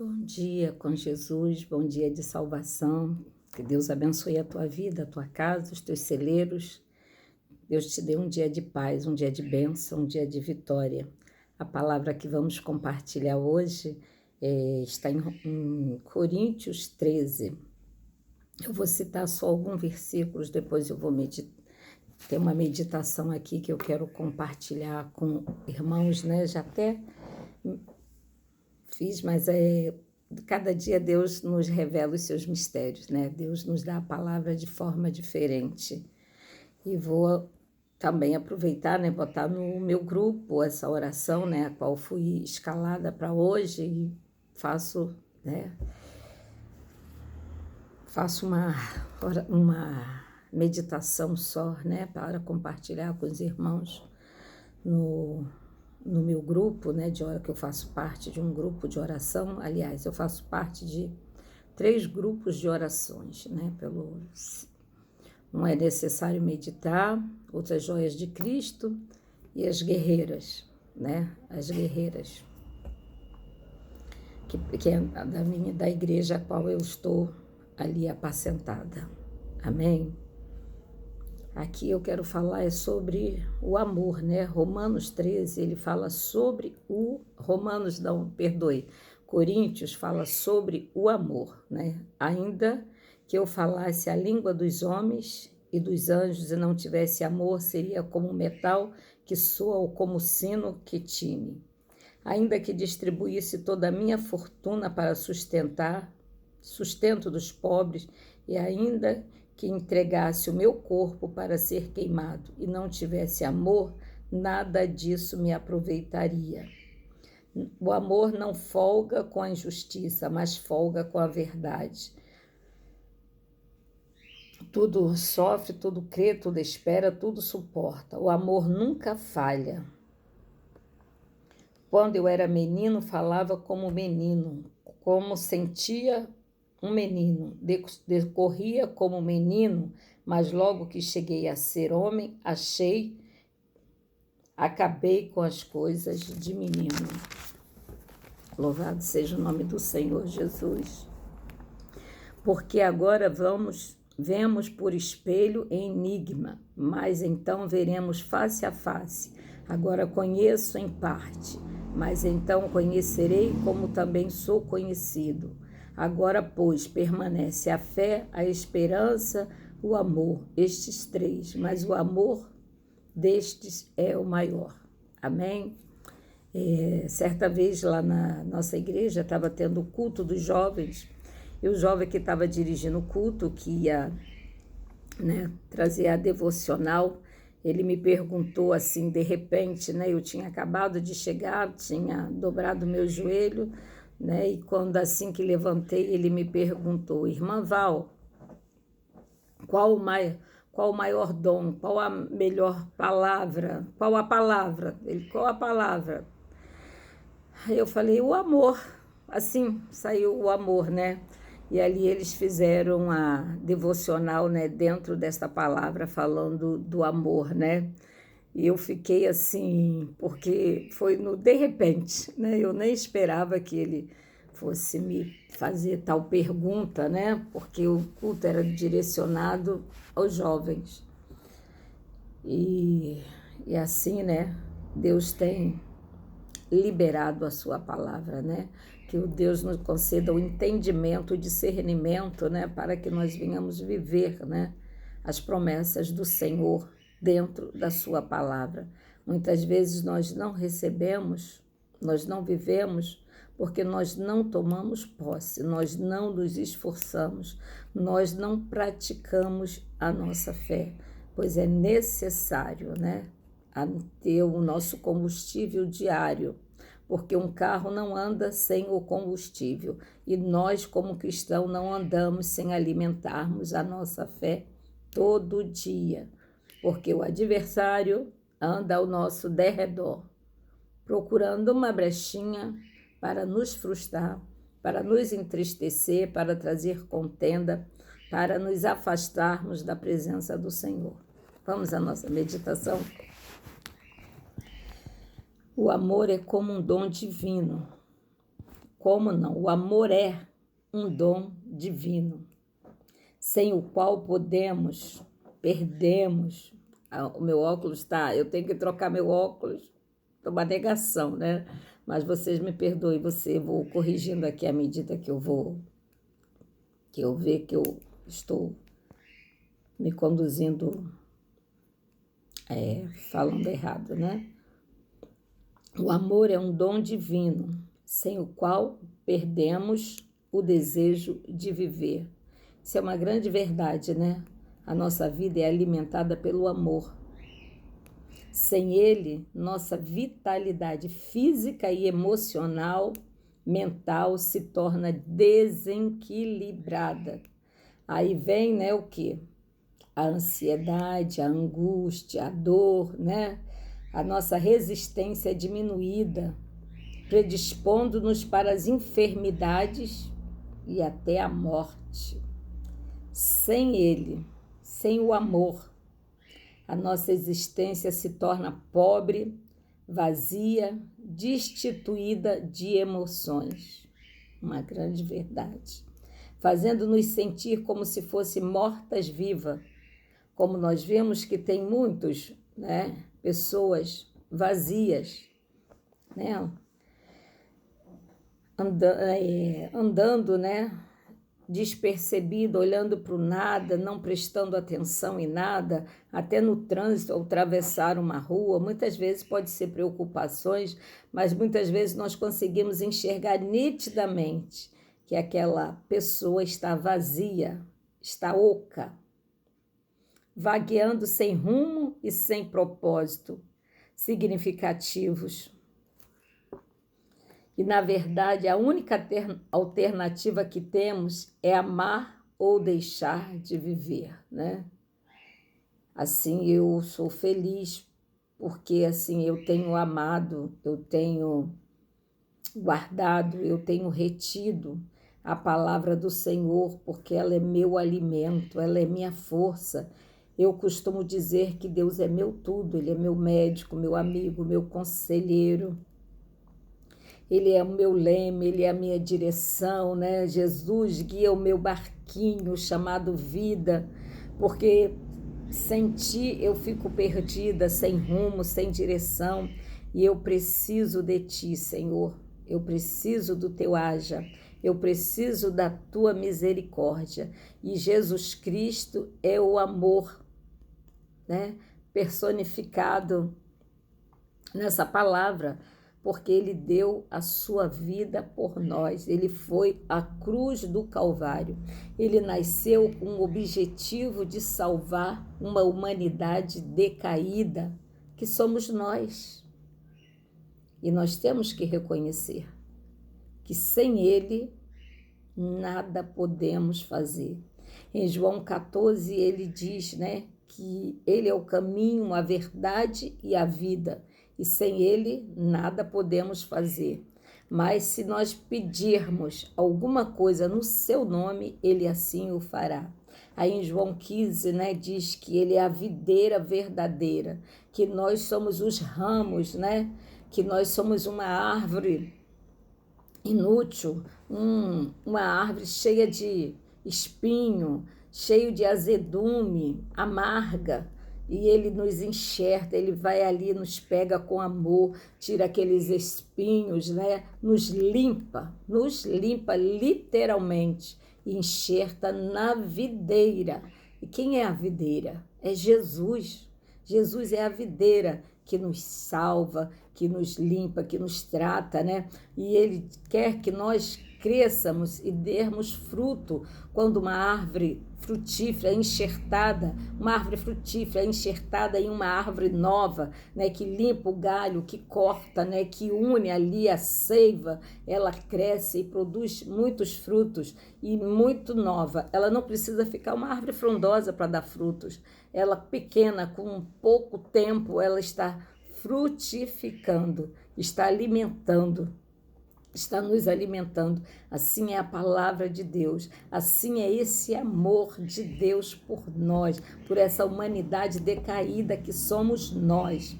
Bom dia com Jesus, bom dia de salvação. Que Deus abençoe a tua vida, a tua casa, os teus celeiros. Deus te dê um dia de paz, um dia de bênção, um dia de vitória. A palavra que vamos compartilhar hoje está em Coríntios 13. Eu vou citar só alguns versículos, depois eu vou ter uma meditação aqui que eu quero compartilhar com irmãos, né? Já até fiz, mas cada dia Deus nos revela os seus mistérios, né? Deus nos dá a palavra de forma diferente. E vou também aproveitar, né? Botar no meu grupo essa oração, né? A qual fui escalada para hoje e faço, né? Faço uma meditação só, né? Para compartilhar com os irmãos no meu grupo, né, de hora que eu faço parte de um grupo de oração. Aliás, eu faço parte de 3 grupos de orações, né, um é necessário meditar, outras joias de Cristo e as guerreiras, né, as guerreiras, que é da igreja a qual eu estou ali apacentada. Amém? Aqui eu quero falar sobre o amor, né? Romanos 13, ele fala sobre Coríntios fala sobre o amor, né? Ainda que eu falasse a língua dos homens e dos anjos e não tivesse amor, seria como um metal que soa ou como sino que tine. Ainda que distribuísse toda a minha fortuna para sustento dos pobres, e ainda que entregasse o meu corpo para ser queimado e não tivesse amor, nada disso me aproveitaria. O amor não folga com a injustiça, mas folga com a verdade. Tudo sofre, tudo crê, tudo espera, tudo suporta. O amor nunca falha. Quando eu era menino, falava como menino, como sentia um menino, decorria como menino, mas logo que cheguei a ser homem, acabei com as coisas de menino. Louvado seja o nome do Senhor Jesus. Porque agora vemos por espelho em enigma, mas então veremos face a face. Agora conheço em parte, mas então conhecerei como também sou conhecido. Agora, pois, permanece a fé, a esperança, o amor, estes 3, mas o amor destes é o maior. Amém? Certa vez lá na nossa igreja estava tendo o culto dos jovens, e o jovem que estava dirigindo o culto, que ia, né, trazer a devocional, ele me perguntou assim, de repente, né, eu tinha acabado de chegar, tinha dobrado meu joelho, né, e quando assim que levantei, ele me perguntou: Irmã Val, qual o maior dom, qual a melhor palavra, qual a palavra? Qual a palavra? Aí eu falei: o amor. Assim saiu o amor, né? E ali eles fizeram a devocional, né, dentro desta palavra, falando do amor, né? E eu fiquei assim, porque foi de repente, né? Eu nem esperava que ele fosse me fazer tal pergunta, né? Porque o culto era direcionado aos jovens. E assim, né? Deus tem liberado a sua palavra, né? Que o Deus nos conceda o entendimento, o discernimento, né? Para que nós venhamos viver, né? As promessas do Senhor dentro da sua palavra. Muitas vezes nós não recebemos, nós não vivemos, porque nós não tomamos posse, nós não nos esforçamos, nós não praticamos a nossa fé, pois é necessário, né? A ter o nosso combustível diário, porque um carro não anda sem o combustível, e nós, como cristãos, não andamos sem alimentarmos a nossa fé todo dia, porque o adversário anda ao nosso derredor, procurando uma brechinha para nos frustrar, para nos entristecer, para trazer contenda, para nos afastarmos da presença do Senhor. Vamos à nossa meditação? O amor é como um dom divino. Como não? O amor é um dom divino, sem o qual perdemos. O meu óculos tá, eu tenho que trocar meu óculos, é uma negação, né? Mas vocês me perdoem, vou corrigindo aqui à medida que eu ver que eu estou me conduzindo, falando errado, né? O amor é um dom divino, sem o qual perdemos o desejo de viver. Isso é uma grande verdade, né? A nossa vida é alimentada pelo amor. Sem ele, nossa vitalidade física e emocional, mental, se torna desequilibrada. Aí vem, né, o quê? A ansiedade, a angústia, a dor, né? A nossa resistência é diminuída, predispondo-nos para as enfermidades e até a morte. Sem ele, sem o amor, a nossa existência se torna pobre, vazia, destituída de emoções. Uma grande verdade. Fazendo-nos sentir como se fosse mortas-vivas. Como nós vemos que tem muitos, né, pessoas vazias, né, andando, né, despercebido, olhando para o nada, não prestando atenção em nada, até no trânsito, ao atravessar uma rua. Muitas vezes pode ser preocupações, mas muitas vezes nós conseguimos enxergar nitidamente que aquela pessoa está vazia, está oca, vagueando sem rumo e sem propósito significativos. E, na verdade, a única alternativa que temos é amar ou deixar de viver, né? Assim, eu sou feliz, porque assim eu tenho amado, eu tenho guardado, eu tenho retido a palavra do Senhor, porque ela é meu alimento, ela é minha força. Eu costumo dizer que Deus é meu tudo, Ele é meu médico, meu amigo, meu conselheiro. Ele é o meu leme, Ele é a minha direção, né? Jesus guia o meu barquinho chamado vida, porque sem Ti eu fico perdida, sem rumo, sem direção, e eu preciso de Ti, Senhor. Eu preciso do Teu haja, eu preciso da Tua misericórdia. E Jesus Cristo é o amor, né? Personificado nessa palavra, porque Ele deu a sua vida por nós. Ele foi à cruz do Calvário. Ele nasceu com o objetivo de salvar uma humanidade decaída, que somos nós. E nós temos que reconhecer que sem Ele nada podemos fazer. Em João 14 ele diz, né, que Ele é o caminho, a verdade e a vida. E sem Ele nada podemos fazer. Mas se nós pedirmos alguma coisa no seu nome, Ele assim o fará. Aí em João 15, né, diz que Ele é a videira verdadeira, que nós somos os ramos, né, que nós somos uma árvore inútil, uma árvore cheia de espinho, cheio de azedume, amarga. E Ele nos enxerta, Ele vai ali, nos pega com amor, tira aqueles espinhos, né? Nos limpa literalmente, e enxerta na videira. E quem é a videira? É Jesus. Jesus é a videira que nos salva, que nos limpa, que nos trata, né? E Ele quer que nós cresçamos e dermos fruto. Quando uma árvore frutífera enxertada, em uma árvore nova, né, que limpa o galho, que corta, né, que une ali a seiva, ela cresce e produz muitos frutos e muito nova. Ela não precisa ficar uma árvore frondosa para dar frutos. Ela pequena, com pouco tempo, ela está frutificando, está alimentando. Está nos alimentando. Assim é a palavra de Deus, assim é esse amor de Deus por nós, por essa humanidade decaída que somos nós.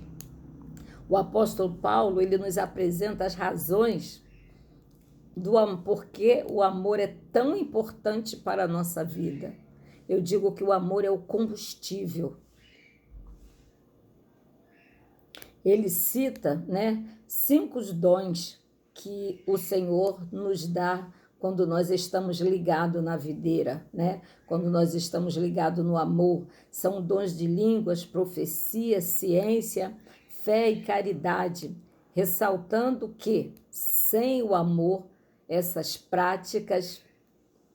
O apóstolo Paulo, ele nos apresenta as razões porque o amor é tão importante para a nossa vida. Eu digo que o amor é o combustível. Ele cita, né, 5 dons que o Senhor nos dá quando nós estamos ligados na videira, né? Quando nós estamos ligados no amor. São dons de línguas, profecia, ciência, fé e caridade, ressaltando que sem o amor essas práticas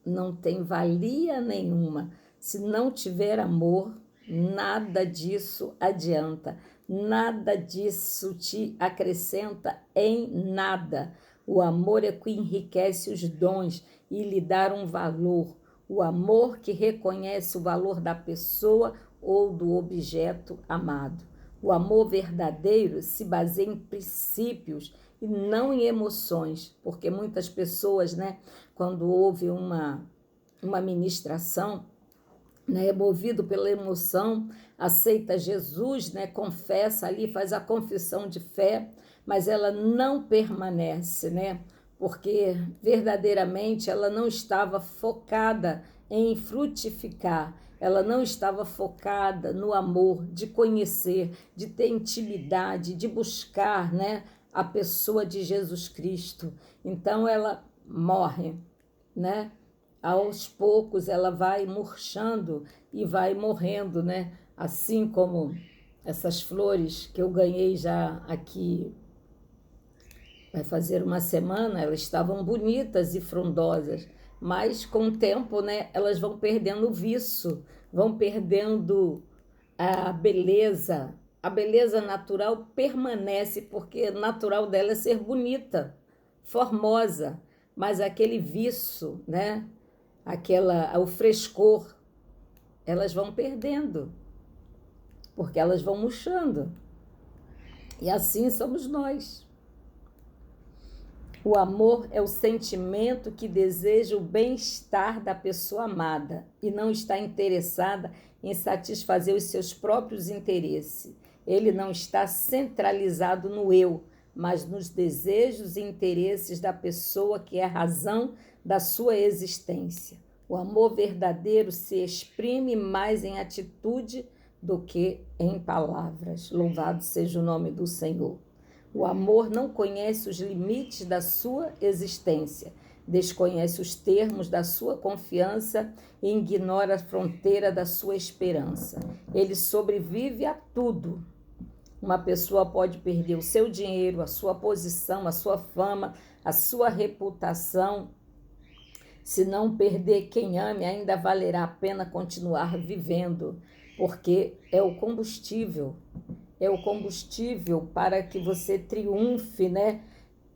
não têm valia nenhuma. Se não tiver amor, nada disso adianta. Nada disso te acrescenta em nada. O amor é que enriquece os dons e lhe dá um valor. O amor que reconhece o valor da pessoa ou do objeto amado. O amor verdadeiro se baseia em princípios e não em emoções, porque muitas pessoas, né, quando houve uma ministração, né, movido pela emoção, aceita Jesus, né, confessa ali, faz a confissão de fé, mas ela não permanece, né, porque verdadeiramente ela não estava focada em frutificar, ela não estava focada no amor, de conhecer, de ter intimidade, de buscar, né, a pessoa de Jesus Cristo. Então ela morre, né? Aos poucos ela vai murchando e vai morrendo, né? Assim como essas flores que eu ganhei já aqui, vai fazer uma semana, elas estavam bonitas e frondosas, mas com o tempo, né, elas vão perdendo o viço, vão perdendo a beleza. A beleza natural permanece, porque natural dela é ser bonita, formosa, mas aquele viço, né? O frescor, elas vão perdendo, porque elas vão murchando. E assim somos nós. O amor é o sentimento que deseja o bem-estar da pessoa amada e não está interessada em satisfazer os seus próprios interesses. Ele não está centralizado no eu, mas nos desejos e interesses da pessoa que é a razão da sua existência. O amor verdadeiro se exprime mais em atitude do que em palavras. Louvado seja o nome do Senhor. O amor não conhece os limites da sua existência, desconhece os termos da sua confiança e ignora a fronteira da sua esperança. Ele sobrevive a tudo. Uma pessoa pode perder o seu dinheiro, a sua posição, a sua fama, a sua reputação. Se não perder quem ame, ainda valerá a pena continuar vivendo, porque é o combustível para que você triunfe, né?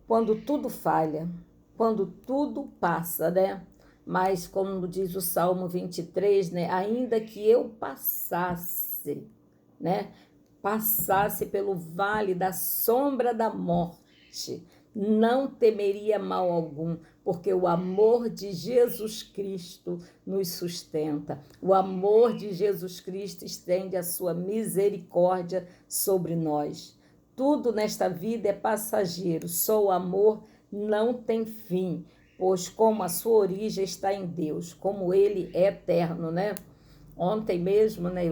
Quando tudo falha, quando tudo passa, né? Mas como diz o Salmo 23, né? Ainda que eu passasse, né? Passasse pelo vale da sombra da morte, não temeria mal algum, porque o amor de Jesus Cristo nos sustenta. O amor de Jesus Cristo estende a sua misericórdia sobre nós. Tudo nesta vida é passageiro, só o amor não tem fim, pois como a sua origem está em Deus, como ele é eterno, né? Ontem mesmo, né,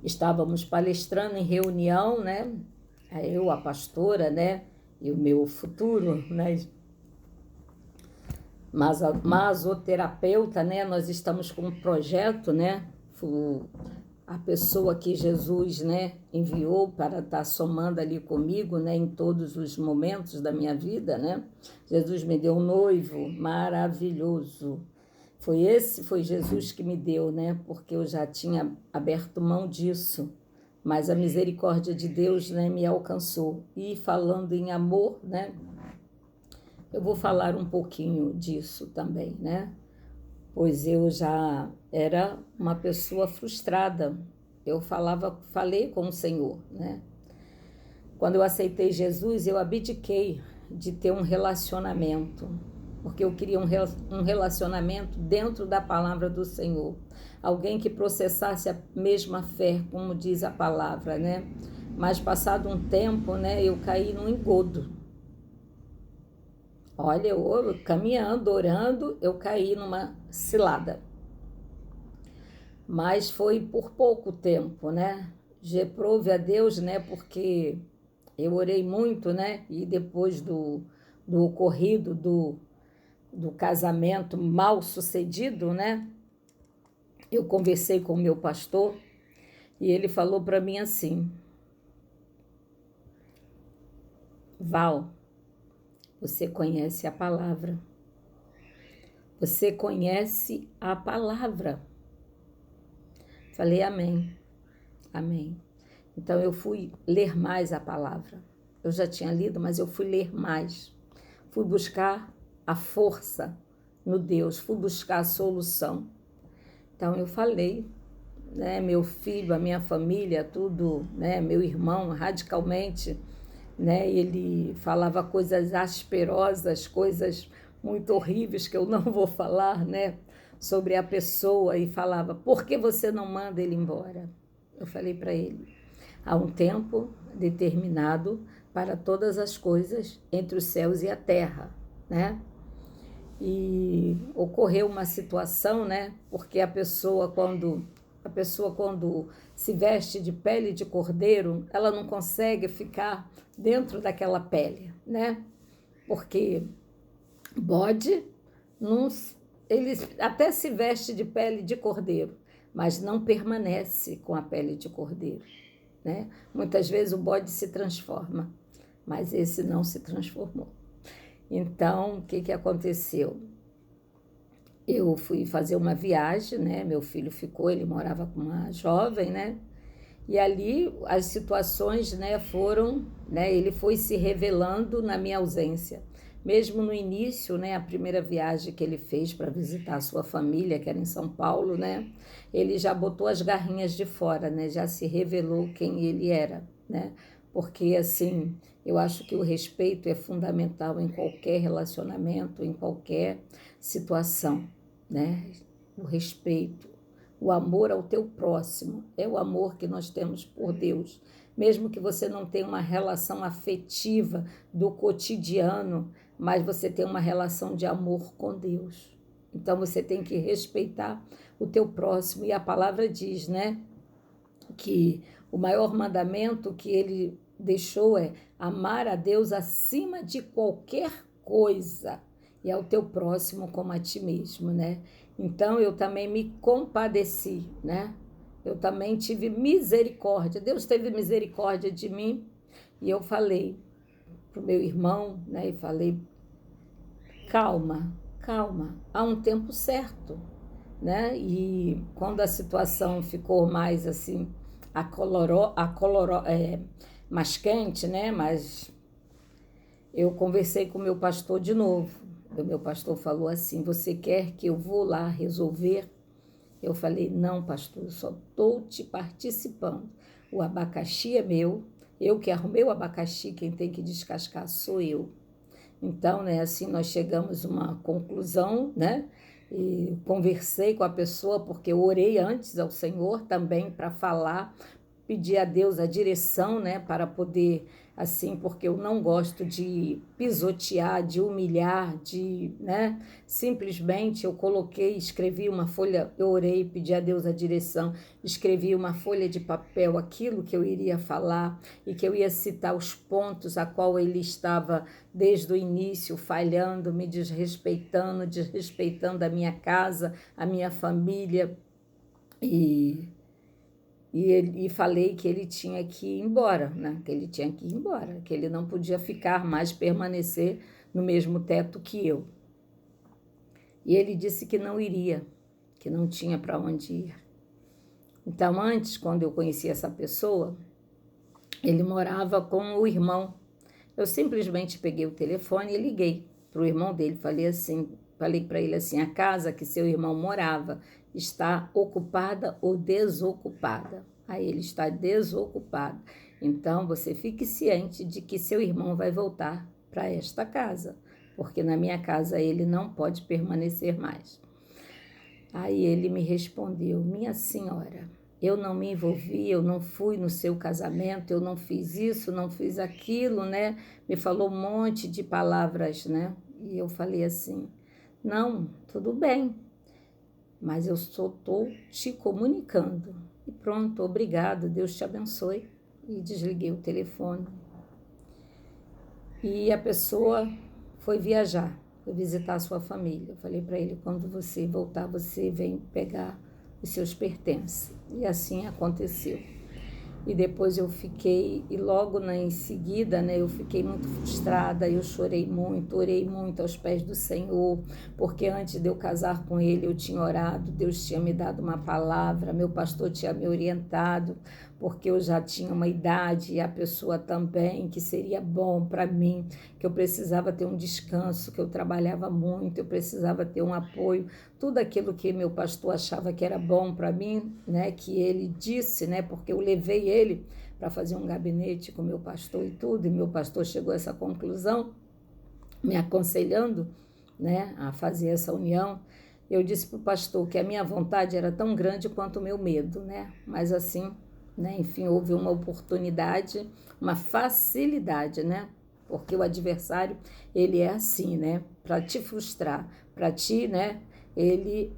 estávamos palestrando em reunião, né? Eu, a pastora, né? E o meu futuro, né? Masoterapeuta, né? Nós estamos com um projeto, né? A pessoa que Jesus, né, enviou para estar somando ali comigo, né, em todos os momentos da minha vida, né? Jesus me deu um noivo maravilhoso. Foi Jesus que me deu, né? Porque eu já tinha aberto mão disso. Mas a misericórdia de Deus, né, me alcançou. E falando em amor, né, eu vou falar um pouquinho disso também, né? Pois eu já era uma pessoa frustrada. Eu falei com o Senhor, né? Quando eu aceitei Jesus, eu abdiquei de ter um relacionamento, porque eu queria um relacionamento dentro da palavra do Senhor. Alguém que processasse a mesma fé, como diz a palavra, né? Mas passado um tempo, né, eu caí num engodo. Olha, eu caminhando, orando, eu caí numa cilada. Mas foi por pouco tempo, né? Reprove a Deus, né? Porque eu orei muito, né? E depois do ocorrido do casamento mal sucedido, né? Eu conversei com o meu pastor e ele falou para mim assim: Val, você conhece a palavra. Você conhece a palavra. Falei amém, amém. Então eu fui ler mais a palavra. Eu já tinha lido, mas eu fui ler mais. Fui buscar a força no Deus, fui buscar a solução. Então eu falei, né, meu filho, a minha família, tudo, né, meu irmão, radicalmente, né, ele falava coisas asperosas, coisas muito horríveis que eu não vou falar, né, sobre a pessoa, e falava: por que você não manda ele embora? Eu falei para ele: há um tempo determinado para todas as coisas entre os céus e a terra, né? E ocorreu uma situação, né? Porque a pessoa quando se veste de pele de cordeiro, ela não consegue ficar dentro daquela pele, né? Porque bode, não, ele até se veste de pele de cordeiro, mas não permanece com a pele de cordeiro, né? Muitas vezes o bode se transforma, mas esse não se transformou. Então, o que aconteceu? Eu fui fazer uma viagem, né? Meu filho ficou, ele morava com uma jovem, né? E ali as situações, né, foram, né, ele foi se revelando na minha ausência. Mesmo no início, né, a primeira viagem que ele fez para visitar a sua família, que era em São Paulo, né, ele já botou as garrinhas de fora, né, já se revelou quem ele era, né? Porque assim, eu acho que o respeito é fundamental em qualquer relacionamento, em qualquer situação, né? O respeito. O amor ao teu próximo é o amor que nós temos por Deus. Mesmo que você não tenha uma relação afetiva do cotidiano, mas você tem uma relação de amor com Deus. Então você tem que respeitar o teu próximo. E a palavra diz, né, que o maior mandamento que ele deixou é amar a Deus acima de qualquer coisa e ao teu próximo como a ti mesmo, né? Então eu também me compadeci, né? Eu também tive misericórdia. Deus teve misericórdia de mim e eu falei para o meu irmão, né? E falei: calma, calma, há um tempo certo, né? E quando a situação ficou mais assim, mais quente, né? Mas eu conversei com o meu pastor de novo. O meu pastor falou assim: você quer que eu vou lá resolver? Eu falei: não, pastor, eu só estou te participando. O abacaxi é meu, eu que arrumei o abacaxi, quem tem que descascar sou eu. Então, né, assim nós chegamos a uma conclusão, né? E conversei com a pessoa, porque eu orei antes ao Senhor também para falar, pedir a Deus a direção, né, para poder, assim, porque eu não gosto de pisotear, de humilhar, né, simplesmente eu coloquei, escrevi uma folha, eu orei, pedi a Deus a direção, escrevi uma folha de papel, aquilo que eu iria falar e que eu ia citar os pontos a qual ele estava desde o início falhando, me desrespeitando a minha casa, a minha família, e falei que ele tinha que ir embora, né? Que ele tinha que ir embora, que ele não podia ficar mais, permanecer no mesmo teto que eu. E ele disse que não iria, que não tinha para onde ir. Então, antes, quando eu conheci essa pessoa, ele morava com o irmão. Eu simplesmente peguei o telefone e liguei para o irmão dele. Falei para ele assim: a casa que seu irmão morava está ocupada ou desocupada? Aí ele está desocupado. Então você fique ciente de que seu irmão vai voltar para esta casa, porque na minha casa ele não pode permanecer mais. Aí ele me respondeu: minha senhora, eu não me envolvi, eu não fui no seu casamento, eu não fiz isso, não fiz aquilo, né? Me falou um monte de palavras, né? E eu falei assim, não, tudo bem, mas eu só estou te comunicando. E pronto, obrigado, Deus te abençoe. E desliguei o telefone. E a pessoa foi viajar, foi visitar a sua família. Eu falei para ele, quando você voltar, você vem pegar os seus pertences. E assim aconteceu. E depois eu fiquei, e logo em seguida, né, eu fiquei muito frustrada, eu chorei muito, orei muito aos pés do Senhor, porque antes de eu casar com ele, eu tinha orado, Deus tinha me dado uma palavra, meu pastor tinha me orientado, porque eu já tinha uma idade, e a pessoa também, que seria bom para mim, que eu precisava ter um descanso, que eu trabalhava muito, eu precisava ter um apoio, tudo aquilo que meu pastor achava que era bom para mim, né, que ele disse, né, porque eu levei ele para fazer um gabinete com meu pastor e tudo, e meu pastor chegou a essa conclusão, me aconselhando, né, a fazer essa união. Eu disse para o pastor que a minha vontade era tão grande quanto o meu medo, né, mas assim, né, enfim, houve uma oportunidade, uma facilidade, né, porque o adversário, ele é assim, né, para te frustrar, para ti, né, ele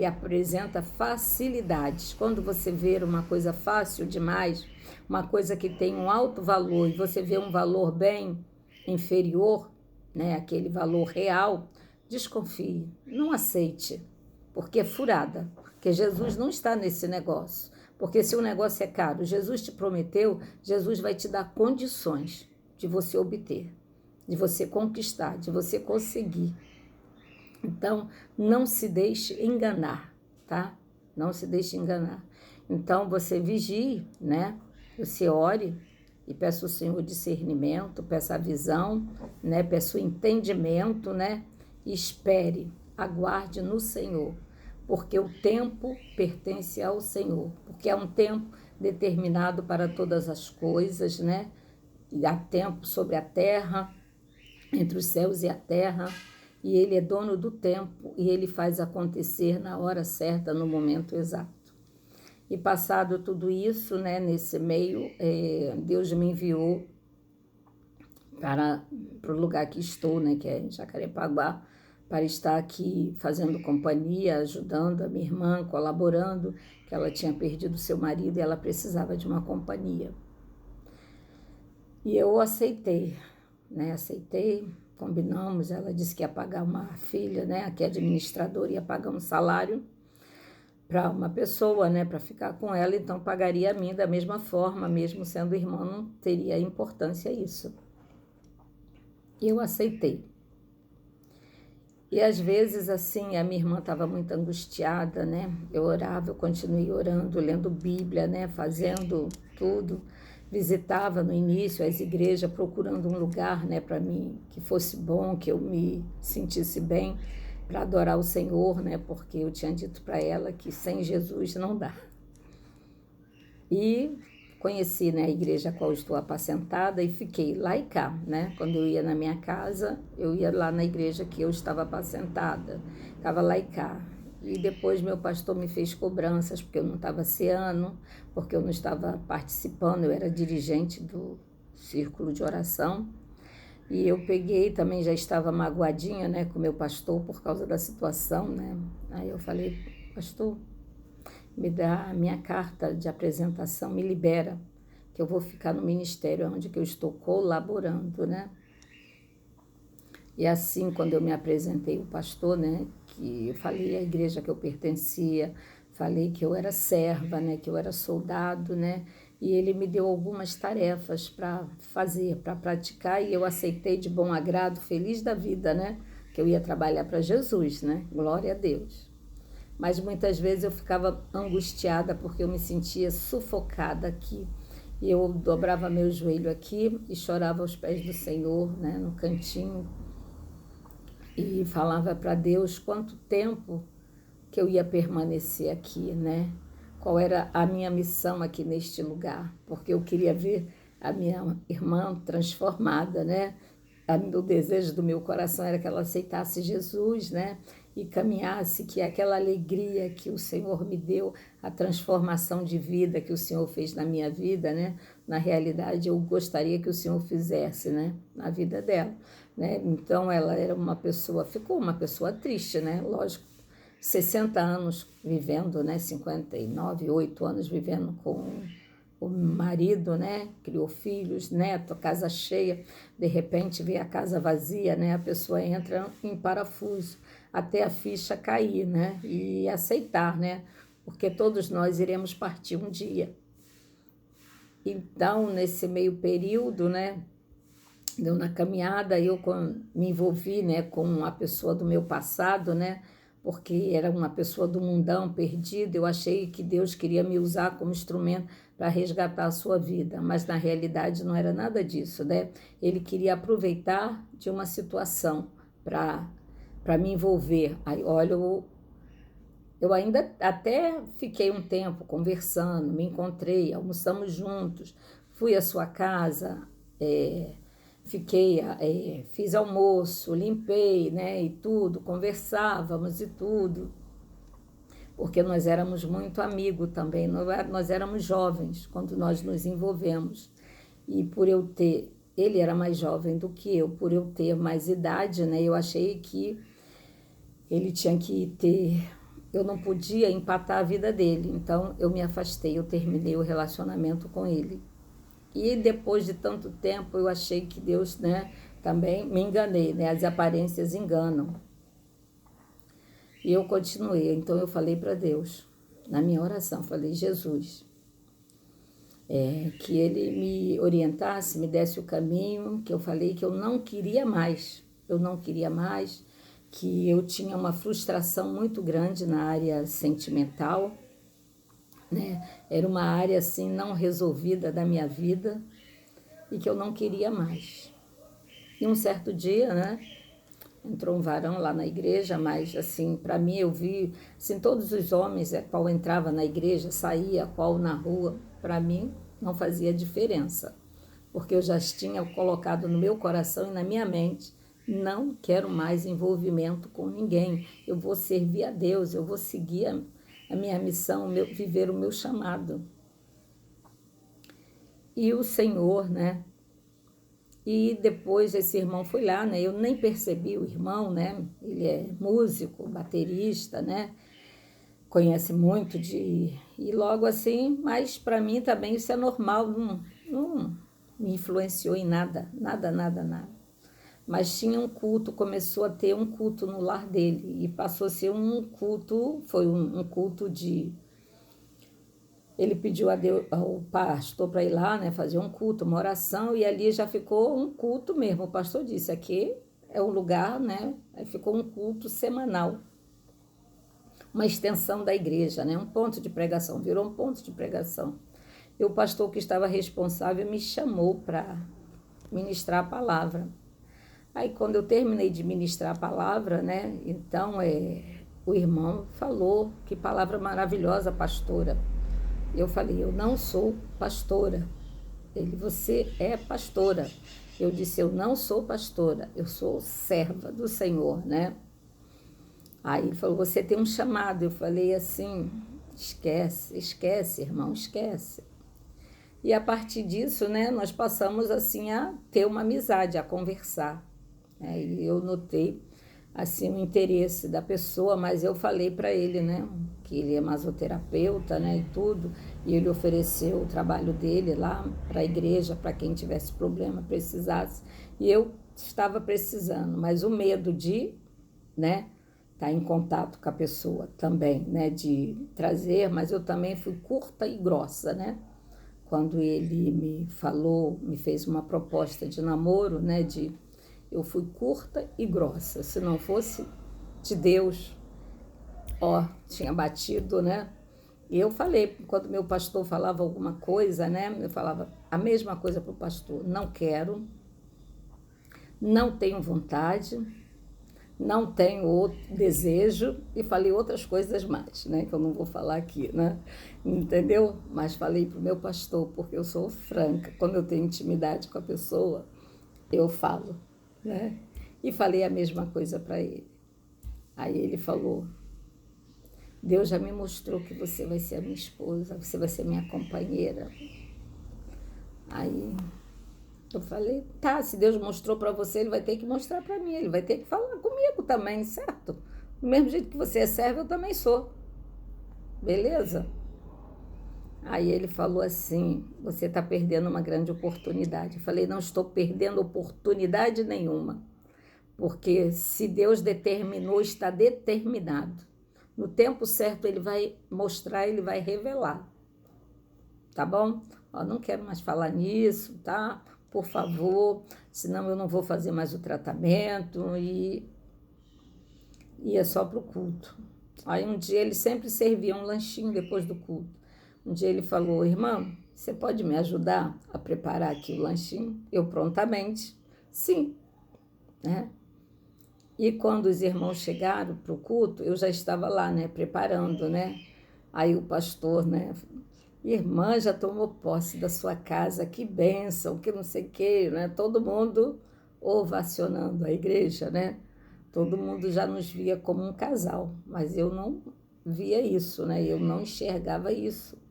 apresenta facilidades. Quando você vê uma coisa fácil demais, uma coisa que tem um alto valor, e você vê um valor bem inferior, né, aquele valor real, desconfie, não aceite, porque é furada, porque Jesus não está nesse negócio. Porque se o negócio é caro, Jesus te prometeu, Jesus vai te dar condições de você obter, de você conquistar, de você conseguir. Então, não se deixe enganar, tá? Não se deixe enganar. Então, você vigie, né? Você ore e peça ao Senhor discernimento, peça a visão, né? Peça o entendimento, né? E espere, aguarde no Senhor, porque o tempo pertence ao Senhor, porque é um tempo determinado para todas as coisas, né? E há tempo sobre a terra, entre os céus e a terra, e ele é dono do tempo e ele faz acontecer na hora certa, no momento exato. E passado tudo isso, né, nesse meio, Deus me enviou para o lugar que estou, né, que é em Jacarepaguá, para estar aqui fazendo companhia, ajudando a minha irmã, colaborando, que ela tinha perdido seu marido e ela precisava de uma companhia. E eu aceitei, né, aceitei. Combinamos, ela disse que ia pagar uma filha, né, que é administradora, ia pagar um salário para uma pessoa, né, para ficar com ela, então pagaria a mim da mesma forma, mesmo sendo irmã, não teria importância isso. E eu aceitei. E às vezes, assim, a minha irmã estava muito angustiada, né, eu orava, eu continuei orando, lendo Bíblia, né, fazendo tudo. Visitava no início as igrejas procurando um lugar, né, para mim que fosse bom, que eu me sentisse bem para adorar o Senhor, né, porque eu tinha dito para ela que sem Jesus não dá. E conheci, né, a igreja a qual estou apacentada e fiquei lá e cá, né? Quando eu ia na minha casa, eu ia lá na igreja que eu estava apacentada, ficava lá e cá. E depois meu pastor me fez cobranças, porque eu não estava ceando, porque eu não estava participando, eu era dirigente do círculo de oração. E eu peguei, também já estava magoadinha, né, com meu pastor por causa da situação, né. Aí eu falei, pastor, me dá a minha carta de apresentação, me libera, que eu vou ficar no ministério onde que eu estou colaborando, né. E assim, quando eu me apresentei ao pastor, né, que eu falei a igreja que eu pertencia, falei que eu era serva, né, que eu era soldado, né, e ele me deu algumas tarefas para fazer, para praticar, e eu aceitei de bom agrado, feliz da vida, né, que eu ia trabalhar para Jesus, né, glória a Deus. Mas muitas vezes eu ficava angustiada porque eu me sentia sufocada aqui, e eu dobrava meu joelho aqui e chorava aos pés do Senhor, né, no cantinho, e falava para Deus quanto tempo que eu ia permanecer aqui, né? Qual era a minha missão aqui neste lugar, porque eu queria ver a minha irmã transformada, né? O desejo do meu coração era que ela aceitasse Jesus, né? E caminhasse, que aquela alegria que o Senhor me deu, a transformação de vida que o Senhor fez na minha vida, né? Na realidade, eu gostaria que o Senhor fizesse, né? Na vida dela. né? Então ela era uma pessoa, ficou uma pessoa triste, né? Lógico, 60 anos vivendo, né? 59, 8 anos vivendo com o marido, né? Criou filhos, neto, casa cheia, de repente vê a casa vazia, né? A pessoa entra em parafuso até a ficha cair, né? E aceitar, né? Porque todos nós iremos partir um dia. Então, nesse meio período, né? Deu na caminhada, eu me envolvi, né, com a pessoa do meu passado, né? Porque era uma pessoa do mundão, perdida. Eu achei que Deus queria me usar como instrumento para resgatar a sua vida, mas na realidade não era nada disso, né? Ele queria aproveitar de uma situação para me envolver. Aí, olha, eu ainda até fiquei um tempo conversando, me encontrei, almoçamos juntos, fui à sua casa, fiz almoço, limpei, né, e tudo, conversávamos e tudo, porque nós éramos muito amigos também, nós éramos jovens quando nós nos envolvemos, e ele era mais jovem do que eu, por eu ter mais idade, né, eu achei que ele tinha que ter, eu não podia empatar a vida dele, então eu me afastei, eu terminei o relacionamento com ele. E depois de tanto tempo, eu achei que Deus, né, também me enganei, né? As aparências enganam. E eu continuei. Então eu falei para Deus, na minha oração, falei, Jesus, que Ele me orientasse, me desse o caminho, que eu falei que eu não queria mais. Eu não queria mais, que eu tinha uma frustração muito grande na área sentimental, né? Era uma área assim não resolvida da minha vida, e que eu não queria mais. E um certo dia, né, entrou um varão lá na igreja, mas assim, para mim eu vi, assim, todos os homens, qual entrava na igreja, saía, qual na rua, para mim não fazia diferença, porque eu já tinha colocado no meu coração e na minha mente, não quero mais envolvimento com ninguém, eu vou servir a Deus, eu vou seguir a minha missão, viver o meu chamado. E o Senhor, né? E depois esse irmão foi lá, né? Eu nem percebi o irmão, né? Ele é músico, baterista, né? Conhece muito de... E logo assim, mas para mim também isso é normal, não me influenciou em nada, nada. Mas tinha um culto, começou a ter um culto no lar dele e passou a ser um culto, foi um culto de... Ele pediu a Deus, ao pastor para ir lá, né, fazer um culto, uma oração, e ali já ficou um culto mesmo. O pastor disse, aqui é um lugar, né, aí ficou um culto semanal, uma extensão da igreja, né, um ponto de pregação, virou um ponto de pregação. E o pastor que estava responsável me chamou para ministrar a palavra. Aí quando eu terminei de ministrar a palavra, né, então o irmão falou, que palavra maravilhosa, pastora. Eu falei, eu não sou pastora. Ele, você é pastora. Eu disse, eu não sou pastora, eu sou serva do Senhor, né? Aí ele falou, você tem um chamado. Eu falei assim, esquece, irmão, esquece. E a partir disso, né, nós passamos assim a ter uma amizade, a conversar. E eu notei assim o interesse da pessoa, mas eu falei para ele, né, que ele é masoterapeuta, né, e tudo, e ele ofereceu o trabalho dele lá para a igreja, para quem tivesse problema, precisasse, e eu estava precisando, mas o medo de, né, estar em contato com a pessoa também, né, de trazer, mas eu também fui curta e grossa, né, quando ele me falou, me fez uma proposta de namoro, né, eu fui curta e grossa. Se não fosse de Deus, tinha batido, né? E eu falei, quando meu pastor falava alguma coisa, né? Eu falava a mesma coisa para o pastor. Não quero, não tenho vontade, não tenho outro desejo. E falei outras coisas mais, né? Que eu não vou falar aqui, né? Entendeu? Mas falei para o meu pastor, porque eu sou franca. Quando eu tenho intimidade com a pessoa, eu falo. Né? E falei a mesma coisa para ele. Aí ele falou, Deus já me mostrou que você vai ser a minha esposa, você vai ser minha companheira. Aí Eu falei, tá, se Deus mostrou para você, ele vai ter que mostrar para mim, ele vai ter que falar comigo também, certo? Do mesmo jeito que você é servo, eu também sou. Beleza? Aí ele falou assim, você está perdendo uma grande oportunidade. Eu falei, não estou perdendo oportunidade nenhuma, porque se Deus determinou, está determinado. No tempo certo ele vai mostrar, ele vai revelar. Tá bom? Ó, não quero mais falar nisso, tá? Por favor, senão eu não vou fazer mais o tratamento e ia só para o culto. Aí um dia ele sempre servia um lanchinho depois do culto. Um dia ele falou, irmã, você pode me ajudar a preparar aqui o lanchinho? Eu prontamente, sim, né? E quando os irmãos chegaram para o culto, eu já estava lá, né, preparando, né? Aí o pastor, né, irmã, já tomou posse da sua casa, que bênção, que não sei o quê, né? Todo mundo ovacionando a igreja, né? Todo mundo já nos via como um casal, mas eu não via isso, né? Eu não enxergava isso.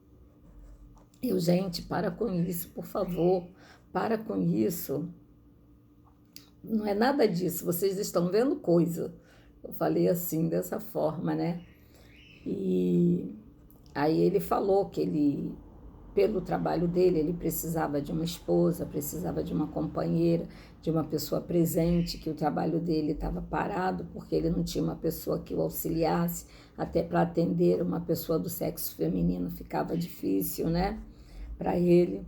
Eu, gente, para com isso, por favor, para com isso. Não é nada disso, vocês estão vendo coisa. Eu falei assim, dessa forma, né? E aí ele falou que ele, pelo trabalho dele, ele precisava de uma esposa, precisava de uma companheira, de uma pessoa presente, que o trabalho dele estava parado porque ele não tinha uma pessoa que o auxiliasse, até para atender uma pessoa do sexo feminino ficava difícil, né, para ele.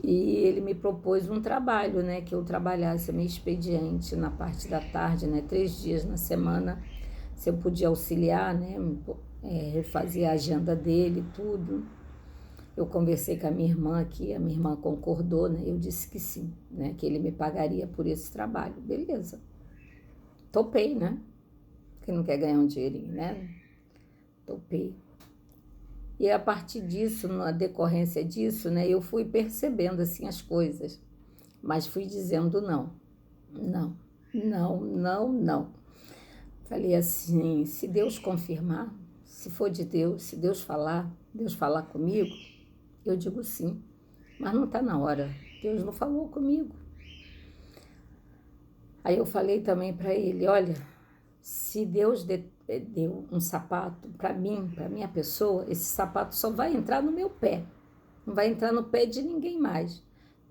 E ele me propôs um trabalho, né, que eu trabalhasse meu expediente na parte da tarde, né, 3 dias na semana, se eu podia auxiliar, né, fazer a agenda dele, tudo. Eu conversei com a minha irmã aqui, a minha irmã concordou, né, eu disse que sim, né, que ele me pagaria por esse trabalho. Beleza, topei, né, quem não quer ganhar um dinheirinho, né, topei. E a partir disso, na decorrência disso, né, eu fui percebendo assim as coisas, mas fui dizendo não, não, não, não, não. Falei assim, se Deus confirmar, se for de Deus, se Deus falar comigo, eu digo sim, mas não está na hora, Deus não falou comigo. Aí eu falei também para ele, olha, se Deus deu um sapato para mim, para minha pessoa, esse sapato só vai entrar no meu pé, não vai entrar no pé de ninguém mais.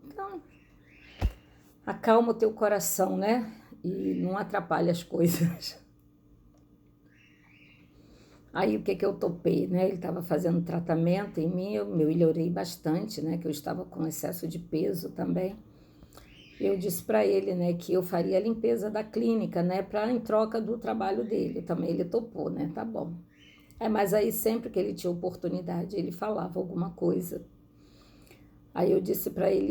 Então, acalma o teu coração, né? E não atrapalha as coisas. Aí o que eu topei, né? Ele estava fazendo tratamento em mim, eu melhorei bastante, né? Que eu estava com excesso de peso também. Eu disse para ele, né, que eu faria a limpeza da clínica, né, em troca do trabalho dele. Também ele topou, né, tá bom. Mas aí sempre que ele tinha oportunidade, ele falava alguma coisa. Aí eu disse para ele